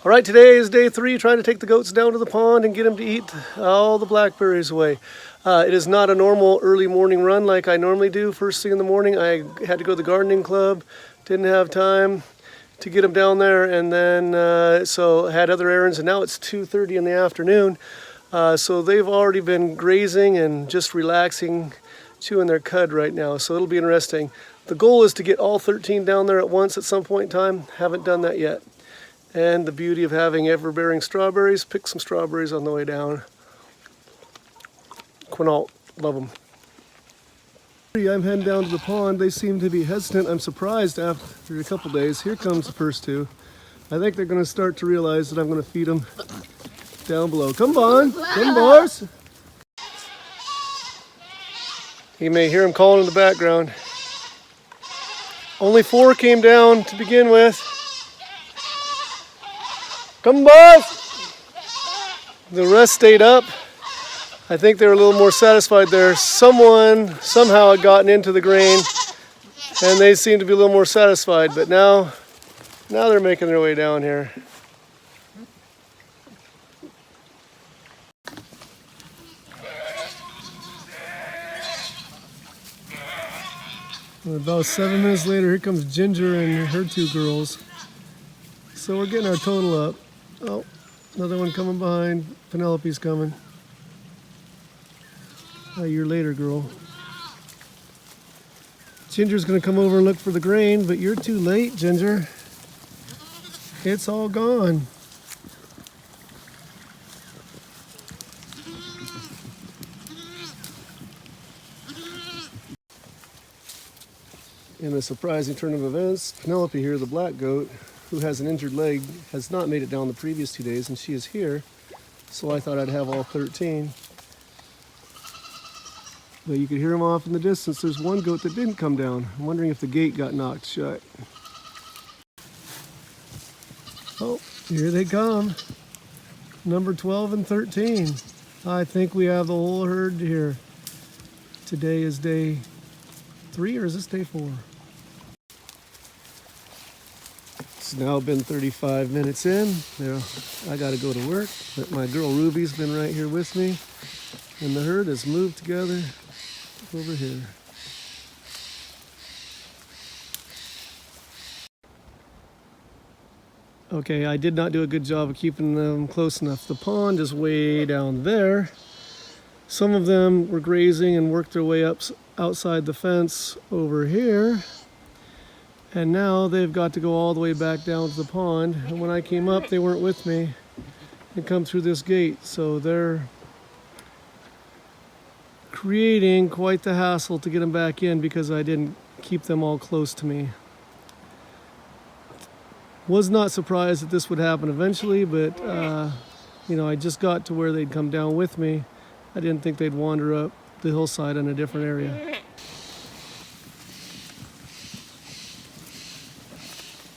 All right, today is day 3, trying to take the goats down to the pond and get them to eat all the blackberries away. It is not a normal early morning run like I normally do first thing in the morning. I had to go to the gardening club, didn't have time to get them down there, and then so had other errands, and now it's 2:30 in the afternoon. So they've already been grazing and just relaxing, chewing their cud right now, so it'll be interesting. The goal is to get all 13 down there at once at some point in time. Haven't done that yet. And the beauty of having ever-bearing strawberries, pick some strawberries on the way down. Quinault, love them. I'm heading down to the pond. They seem to be hesitant. I'm surprised after a couple days. Here comes the first two. I think they're going to start to realize that I'm going to feed them down below. Come on, come boys. You may hear them calling in the background. Only 4 came down to begin with. Come boys! The rest stayed up. I think they were a little more satisfied there. Someone somehow had gotten into the grain and they seem to be a little more satisfied, but now they're making their way down here. About 7 minutes later, here comes Ginger and her 2 girls. So we're getting our total up. Oh, another one coming behind. Penelope's coming. A year later, girl. Ginger's gonna come over and look for the grain, but you're too late, Ginger. It's all gone. In a surprising turn of events, Penelope here, the black goat, who has an injured leg, has not made it down the previous 2 days, and she is here. So I thought I'd have all 13. But you could hear them off in the distance. There's one goat that didn't come down. I'm wondering if the gate got knocked shut. Oh, here they come. Number 12 and 13. I think we have the whole herd here. Today is day 3, or is this day 4? It's now been 35 minutes in. Now I gotta go to work, but my girl Ruby's been right here with me, and the herd has moved together over here. Okay, I did not do a good job of keeping them close enough. The pond is way down there. Some of them were grazing and worked their way up outside the fence over here. And now they've got to go all the way back down to the pond. And when I came up, they weren't with me and come through this gate. So they're creating quite the hassle to get them back in because I didn't keep them all close to me. Was not surprised that this would happen eventually, but you know, I just got to where they'd come down with me. I didn't think they'd wander up the hillside in a different area.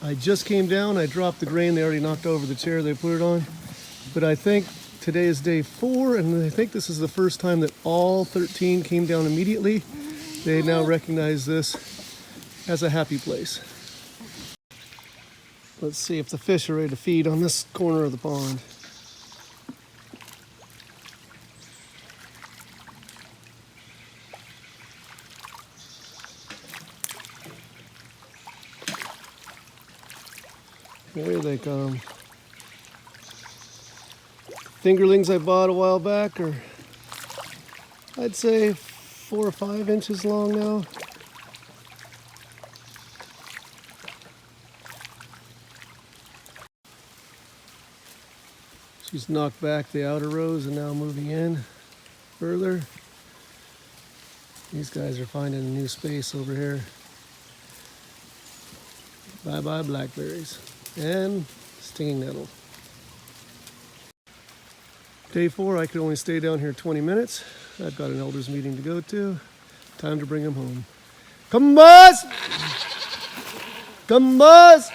I just came down, I dropped the grain, they already knocked over the chair they put it on. But I think today is day 4, and I think this is the first time that all 13 came down immediately. They now recognize this as a happy place. Let's see if the fish are ready to feed on this corner of the pond. Here they come. Fingerlings I bought a while back are, I'd say, 4 or 5 inches long now. She's knocked back the outer rows and now moving in further. These guys are finding a new space over here. Bye-bye blackberries and stinging nettle. Day 4, I could only stay down here 20 minutes. I've got an elders meeting to go to. Time to bring them home. Come boys! Come boys!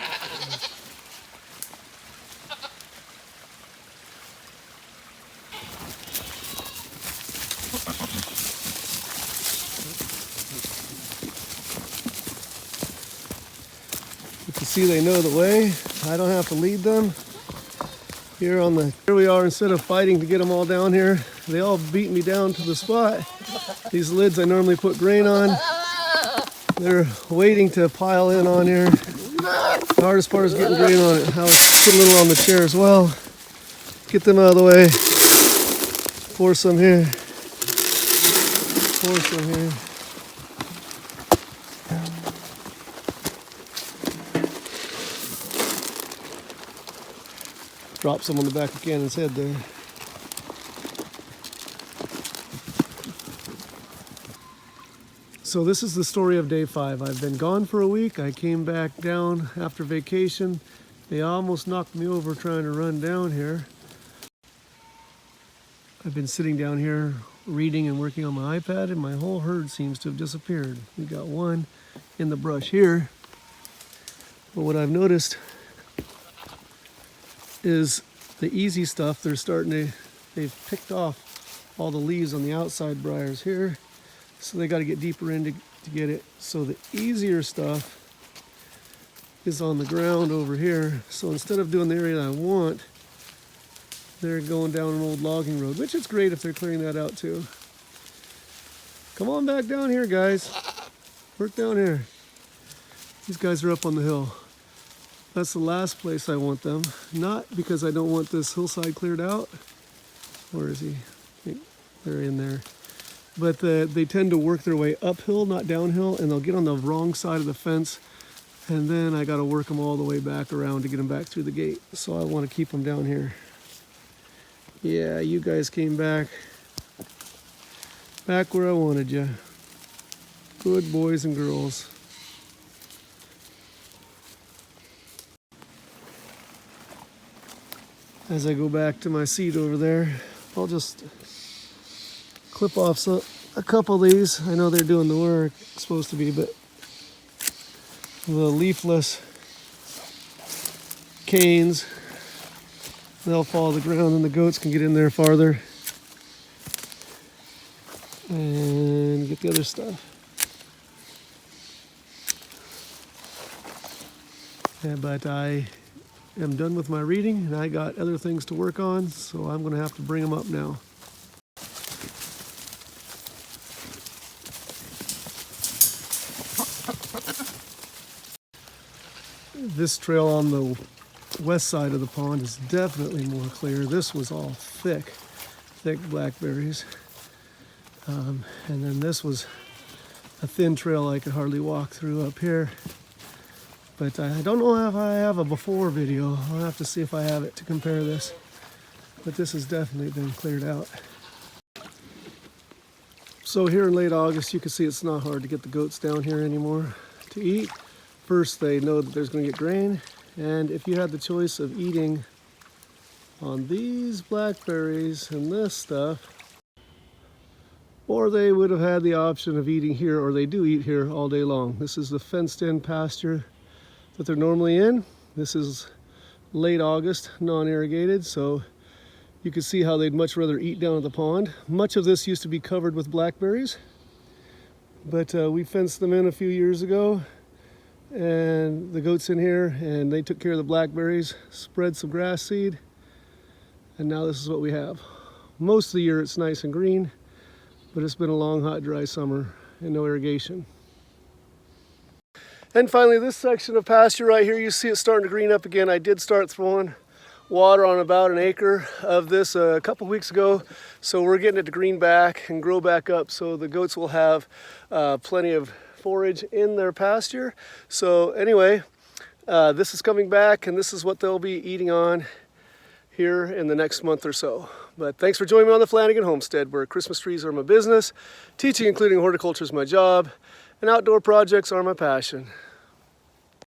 You can see they know the way. I don't have to lead them. Here we are, instead of fighting to get them all down here, they all beat me down to the spot. These lids I normally put grain on, they're waiting to pile in on here. The hardest part is getting grain on it. I'll get a little on the chair as well. Get them out of the way. Pour some here. Pour some here. Drop some on the back of Cannon's head there. So this is the story of day 5. I've been gone for a week. I came back down after vacation. They almost knocked me over trying to run down here. I've been sitting down here reading and working on my iPad, and my whole herd seems to have disappeared. We got one in the brush here. But what I've noticed is the easy stuff, they've picked off all the leaves on the outside briars here, so they got to get deeper in to get it. So the easier stuff is on the ground over here. So instead of doing the area I want, they're going down an old logging road, which is great if they're clearing that out too. Come on back down here, guys. Work down here. These guys are up on the hill. That's the last place I want them. Not because I don't want this hillside cleared out. Where is he? I think they're in there. But they tend to work their way uphill, not downhill, and they'll get on the wrong side of the fence. And then I got to work them all the way back around to get them back through the gate. So I want to keep them down here. Yeah, you guys came back. Back where I wanted you. Good boys and girls. As I go back to my seat over there, I'll just clip off a couple of these. I know they're doing the work, it's supposed to be, but the leafless canes, they'll fall to the ground and the goats can get in there farther and get the other stuff. Yeah, but I am done with my reading and I got other things to work on, so I'm going to have to bring them up now. This trail on the west side of the pond is definitely more clear. This was all thick blackberries. And then this was a thin trail I could hardly walk through up here. But I don't know if I have a before video. I'll have to see if I have it to compare this. But this has definitely been cleared out. So here in late August, you can see it's not hard to get the goats down here anymore to eat. First, they know that there's going to get grain. And if you had the choice of eating on these blackberries and this stuff, or they would have had the option of eating here, or they do eat here all day long. This is the fenced-in pasture that they're normally in. This is late August, non-irrigated, so you can see how they'd much rather eat down at the pond. Much of this used to be covered with blackberries, but we fenced them in a few years ago, and the goats in here, and they took care of the blackberries, spread some grass seed, and now this is what we have. Most of the year it's nice and green, but it's been a long, hot, dry summer and no irrigation. And finally, this section of pasture right here, you see it starting to green up again. I did start throwing water on about an acre of this a couple weeks ago, so we're getting it to green back and grow back up, so the goats will have plenty of forage in their pasture. So anyway, this is coming back, and this is what they'll be eating on here in the next month or so. But thanks for joining me on the Flanagan Homestead, where Christmas trees are my business, teaching including horticulture is my job, and outdoor projects are my passion.